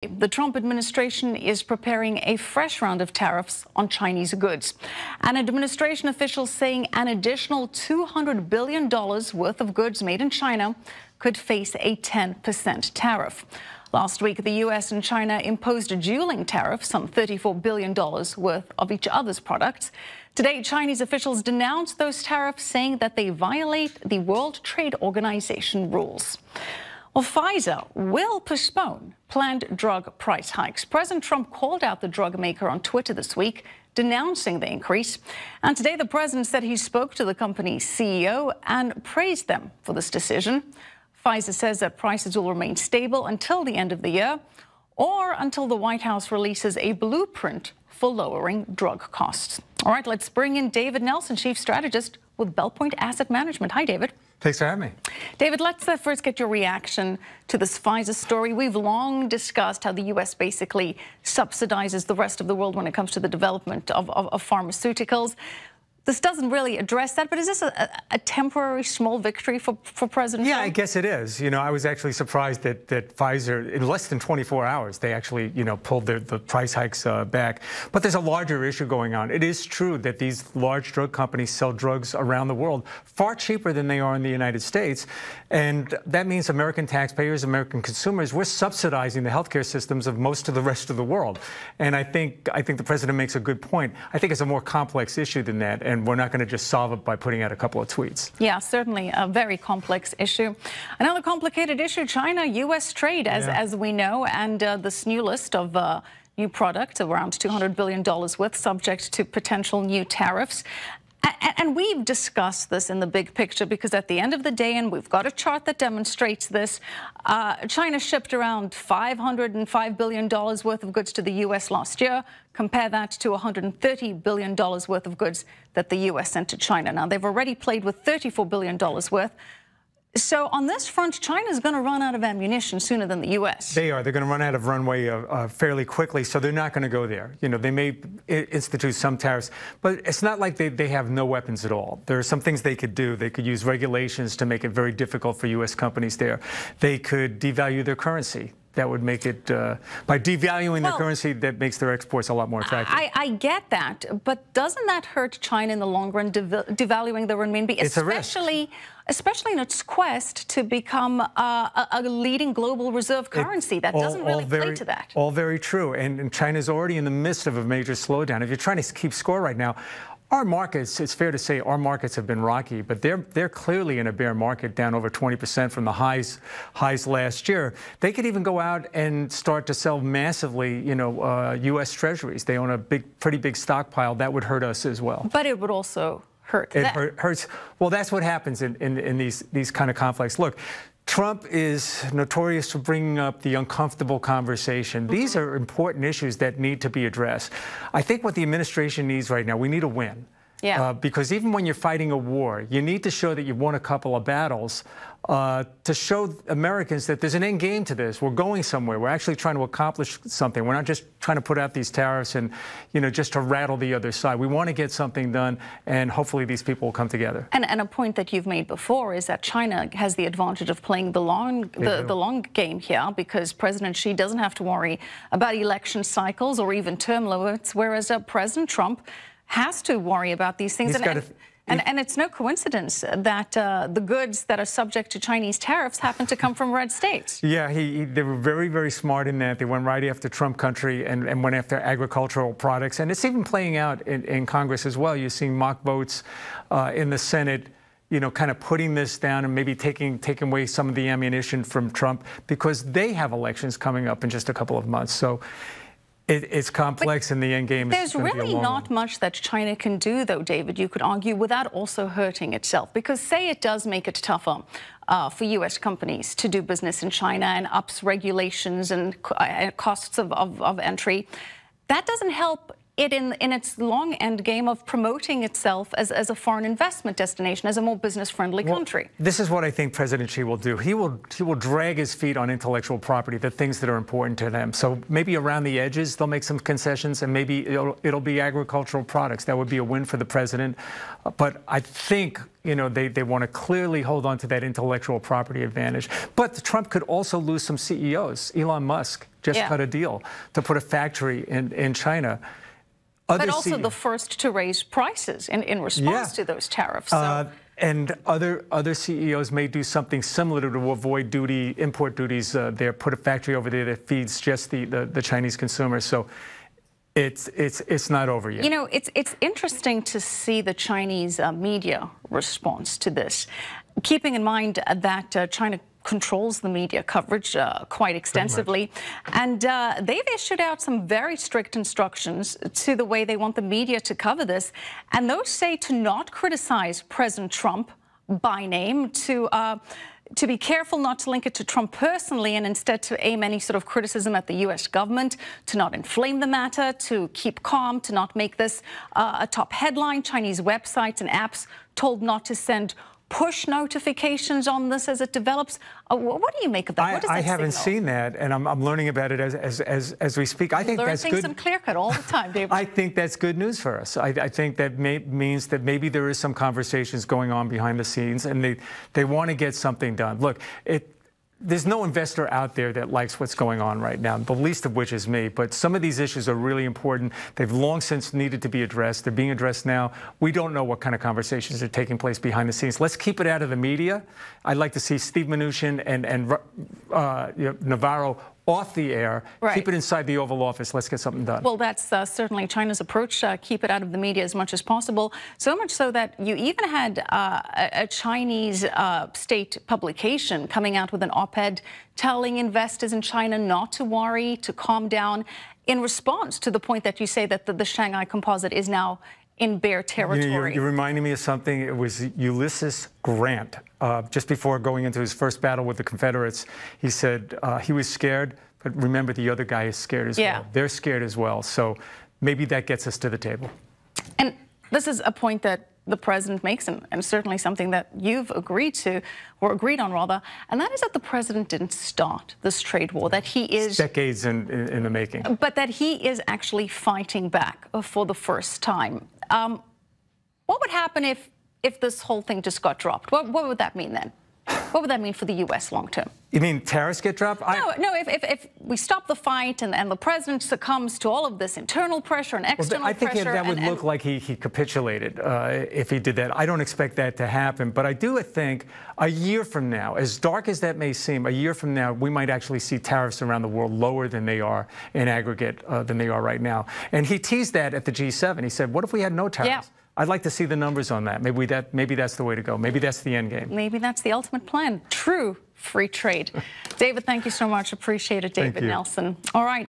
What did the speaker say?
The Trump administration is preparing a fresh round of tariffs on Chinese goods. And administration officials saying an additional $200 billion worth of goods made in China could face a 10% tariff. Last week, the U.S. and China imposed a dueling tariff, some $34 billion worth of each other's products. Today, Chinese officials denounced those tariffs, saying that they violate the World Trade Organization rules. Well, Pfizer will postpone planned drug price hikes. President Trump called out the drug maker on Twitter this week, denouncing the increase. And today, the president said he spoke to the company's CEO and praised them for this decision. Pfizer says that prices will remain stable until the end of the year or until the White House releases a blueprint for lowering drug costs. All right, let's bring in David Nelson, chief strategist with Bellpoint Asset Management. Hi, David. Thanks for having me. David, let's first get your reaction to this Pfizer story. We've long discussed how the U.S. basically subsidizes the rest of the world when it comes to the development of pharmaceuticals. This doesn't really address that, but is this a temporary small victory for President Trump? Yeah, I guess it is. You know, I was actually surprised that Pfizer, in less than 24 hours, they actually, pulled the price hikes back. But there's a larger issue going on. It is true that these large drug companies sell drugs around the world far cheaper than they are in the United States. And that means American taxpayers, American consumers, we're subsidizing the healthcare systems of most of the rest of the world. And I think the president makes a good point. I think it's a more complex issue than that. And we're not going to just solve it by putting out a couple of tweets. Yeah, certainly a very complex issue. Another complicated issue, China-U.S. trade, as we know, and this new list of new products, around $200 billion worth, subject to potential new tariffs. And we've discussed this in the big picture because at the end of the day, and we've got a chart that demonstrates this, China shipped around $505 billion worth of goods to the U.S. last year. Compare that to $130 billion worth of goods that the U.S. sent to China. Now, they've already played with $34 billion worth. So on this front, China's going to run out of ammunition sooner than the U.S. They are. They're going to run out of runway fairly quickly, so they're not going to go there. You know, they may institute some tariffs, but it's not like they have no weapons at all. There are some things they could do. They could use regulations to make it very difficult for U.S. companies there. They could devalue their currency. That would make it, by devaluing their currency, that makes their exports a lot more attractive. I get that, but doesn't that hurt China in the long run, devaluing the renminbi, especially in its quest to become a leading global reserve currency? That doesn't really play to that. All very true, and China's already in the midst of a major slowdown. If you're trying to keep score right now, our markets, it's fair to say our markets have been rocky, but they're clearly in a bear market, down over 20% from the highs last year. They could even go out and start to sell massively, U.S. treasuries. They own a pretty big stockpile. That would hurt us as well. But it would also hurt them. It hurts. Well, that's what happens in these kind of conflicts. Look, Trump is notorious for bringing up the uncomfortable conversation. These are important issues that need to be addressed. I think what the administration needs right now, we need a win. Yeah. Because even when you're fighting a war, you need to show that you've won a couple of battles to show Americans that there's an end game to this. We're going somewhere. We're actually trying to accomplish something. We're not just trying to put out these tariffs and, just to rattle the other side. We want to get something done, and hopefully these people will come together. And a point that you've made before is that China has the advantage of playing the long game here, because President Xi doesn't have to worry about election cycles or even term limits, whereas President Trump has to worry about these things. And it's no coincidence that the goods that are subject to Chinese tariffs happen to come from red states. Yeah, they were very, very smart in that. They went right after Trump country and went after agricultural products. And it's even playing out in Congress as well. You're seeing mock votes in the Senate, kind of putting this down and maybe taking away some of the ammunition from Trump, because they have elections coming up in just a couple of months. So it's complex, and the end game is going to be a long one. There's really not much that China can do, though, David, you could argue, without also hurting itself. Because say it does make it tougher for U.S. companies to do business in China and ups regulations and costs of entry, that doesn't help it in its long end game of promoting itself as a foreign investment destination, as a more business-friendly country. This is what I think President Xi will do. He will drag his feet on intellectual property, the things that are important to them. So maybe around the edges they'll make some concessions, and maybe it'll be agricultural products. That would be a win for the president. But I think they want to clearly hold on to that intellectual property advantage. But Trump could also lose some CEOs. Elon Musk just cut a deal to put a factory in China. But also the first to raise prices in response to those tariffs. So. And other CEOs may do something similar to avoid import duties there, put a factory over there that feeds just the Chinese consumers. So it's not over yet. It's interesting to see the Chinese media response to this, keeping in mind that China controls the media coverage quite extensively. And they've issued out some very strict instructions to the way they want the media to cover this. And those say to not criticize President Trump by name, to be careful not to link it to Trump personally, and instead to aim any sort of criticism at the U.S. government, to not inflame the matter, to keep calm, to not make this a top headline. Chinese websites and apps told not to send push notifications on this as it develops. What do you make of that? What does that I haven't signal? Seen that, and I'm learning about it as we speak. I think that's good. Learn things in Clearcut all the time, David. I think that's good news for us. I think that means that maybe there is some conversations going on behind the scenes, and they want to get something done. Look, there's no investor out there that likes what's going on right now, the least of which is me. But some of these issues are really important. They've long since needed to be addressed. They're being addressed now. We don't know what kind of conversations are taking place behind the scenes. Let's keep it out of the media. I'd like to see Steve Mnuchin and Navarro off the air. Right. Keep it inside the Oval Office. Let's get something done. Well, that's certainly China's approach. Keep it out of the media as much as possible. So much so that you even had a Chinese state publication coming out with an op-ed telling investors in China not to worry, to calm down, in response to the point that you say that the Shanghai Composite is now in bear territory. You're reminding me of something. It was Ulysses Grant. Just before going into his first battle with the Confederates, he said he was scared, but remember the other guy is scared as well. They're scared as well. So maybe that gets us to the table. And this is a point that the president makes, and certainly something that you've agreed to, or agreed on rather, and that is that the president didn't start this trade war, that he is... It's decades in the making. But that he is actually fighting back for the first time. What would happen if this whole thing just got dropped? What would that mean then? What would that mean for the U.S. long term? You mean tariffs get dropped? No, if we stop the fight and the president succumbs to all of this internal pressure and external pressure... I think that would look like he capitulated if he did that. I don't expect that to happen. But I do think a year from now, as dark as that may seem, a year from now, we might actually see tariffs around the world lower than they are in aggregate than they are right now. And he teased that at the G7. He said, what if we had no tariffs? Yeah. I'd like to see the numbers on that. Maybe that's the way to go. Maybe that's the end game. Maybe that's the ultimate plan. True free trade. David, thank you so much. Appreciate it, David Nelson. All right.